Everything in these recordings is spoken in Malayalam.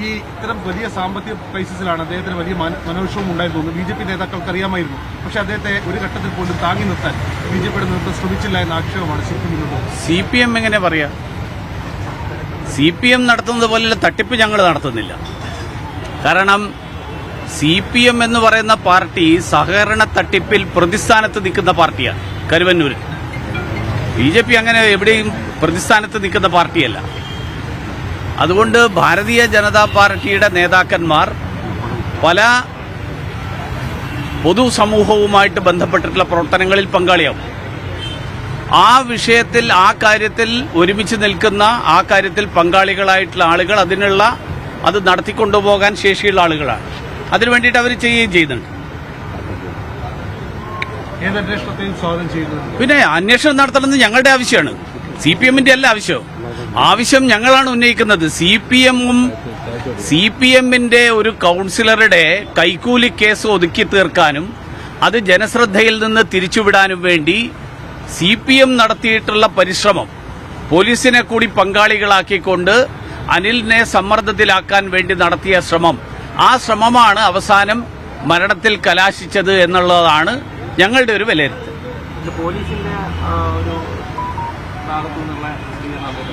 ഈ ഇത്തരം വലിയ സാമ്പത്തിക ക്രൈസിസിലാണ് അദ്ദേഹത്തിന് വലിയ മനോവിഷമം ഉണ്ടായിരുന്നു. ബി ജെ പി നേതാക്കൾക്ക് അറിയാമായിരുന്നു. പക്ഷെ അദ്ദേഹത്തെ ഒരു ഘട്ടത്തിൽ പോലും താങ്ങി നിർത്താൻ ബി ജെ പിയുടെ നേതൃത്വം ശ്രമിച്ചില്ല എന്ന ആക്ഷേപമാണ് സി പി എം എങ്ങനെ പറയാ? സി പി എം നടത്തുന്നത് പോലെയുള്ള തട്ടിപ്പ് ഞങ്ങൾ നടത്തുന്നില്ല. കാരണം സി പി എം എന്ന് പറയുന്ന പാർട്ടി സഹകരണ തട്ടിപ്പിൽ പ്രതിസ്ഥാനത്ത് നിൽക്കുന്ന പാർട്ടിയാണ്. കരുവന്നൂരിൽ ബി ജെ പി അങ്ങനെ എവിടെയും പ്രതിസ്ഥാനത്ത് നിൽക്കുന്ന പാർട്ടിയല്ല. അതുകൊണ്ട് ഭാരതീയ ജനതാ പാർട്ടിയുടെ നേതാക്കന്മാർ പല പൊതുസമൂഹവുമായിട്ട് ബന്ധപ്പെട്ടിട്ടുള്ള പ്രവർത്തനങ്ങളിൽ പങ്കാളിയാവും. ആ വിഷയത്തിൽ ആ കാര്യത്തിൽ ഒരുമിച്ച് നിൽക്കുന്ന ആ കാര്യത്തിൽ പങ്കാളികളായിട്ടുള്ള ആളുകൾ അത് നടത്തിക്കൊണ്ടുപോകാൻ ശേഷിയുള്ള ആളുകളാണ്. അതിനു വേണ്ടിയിട്ട് അവർ ചെയ്യുകയും ചെയ്യുന്നുണ്ട്. പിന്നെ അന്വേഷണം നടത്തണമെന്ന് ഞങ്ങളുടെ ആവശ്യമാണ്, സി പി എമ്മിന്റെ അല്ല ആവശ്യം ഞങ്ങളാണ് ഉന്നയിക്കുന്നത്. സി പി എമ്മിന്റെ ഒരു കൌൺസിലറുടെ കൈക്കൂലി കേസ് ഒതുക്കി തീർക്കാനും അത് ജനശ്രദ്ധയിൽ നിന്ന് തിരിച്ചുവിടാനും വേണ്ടി സി പി എം നടത്തിയിട്ടുള്ള പരിശ്രമം, പോലീസിനെ കൂടി പങ്കാളികളാക്കിക്കൊണ്ട് അനിലിനെ സമ്മർദ്ദത്തിലാക്കാൻ വേണ്ടി നടത്തിയ ശ്രമം, ആ ശ്രമമാണ് അവസാനം മരണത്തിൽ കലാശിച്ചത് എന്നുള്ളതാണ് ഞങ്ങളുടെ ഒരു വിലയിരുത്തൽ.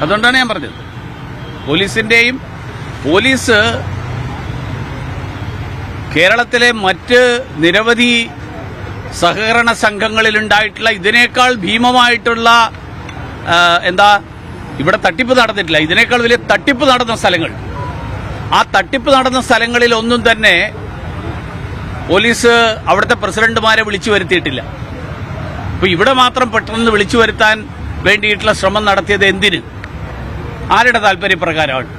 അതുകൊണ്ടാണ് ഞാൻ പറഞ്ഞത്, പോലീസ് കേരളത്തിലെ മറ്റ് നിരവധി സഹകരണ സംഘങ്ങളിലുണ്ടായിട്ടുള്ള ഇതിനേക്കാൾ ഭീമമായിട്ടുള്ള ഇവിടെ തട്ടിപ്പ് നടന്നിട്ടില്ല, ഇതിനേക്കാൾ വലിയ തട്ടിപ്പ് നടന്ന സ്ഥലങ്ങൾ, ആ തട്ടിപ്പ് നടന്ന സ്ഥലങ്ങളിൽ ഒന്നും തന്നെ പോലീസ് അവിടുത്തെ പ്രസിഡന്റുമാരെ വിളിച്ചു വരുത്തിയിട്ടില്ല. അപ്പൊ ഇവിടെ മാത്രം പെട്ടെന്ന് വിളിച്ചു വരുത്താൻ വേണ്ടിയിട്ടുള്ള ശ്രമം നടത്തിയത് എന്തിന്, ആരുടെ താല്പര്യപ്രകാരമാണ്?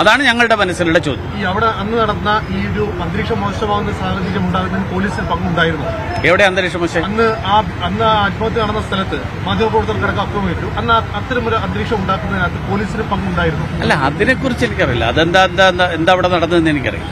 അതാണ് ഞങ്ങളുടെ മനസ്സിലുള്ള ചോദ്യം. ഈ അവിടെ അന്ന് നടന്ന ഈ ഒരു അന്തരീക്ഷം മോശമാകുന്ന സാഹചര്യം ഉണ്ടാകുന്നതിന് പോലീസിന് പങ്കുണ്ടായിരുന്നു. എവിടെ അന്തരീക്ഷം മോശം? അന്ന് ആത്മഹത്യ നടന്ന സ്ഥലത്ത് മാധ്യമപ്രവർത്തകർക്ക് അക്രമിച്ചു. അന്ന് അത്തരമൊരു അന്തരീക്ഷം ഉണ്ടാക്കുന്നതിനകത്ത് പോലീസിന് പങ്കുണ്ടായിരുന്നു. അല്ല, അതിനെക്കുറിച്ച് എനിക്കറിയില്ല. എന്താ അവിടെ നടന്നതെന്ന് എനിക്കറിയില്ല.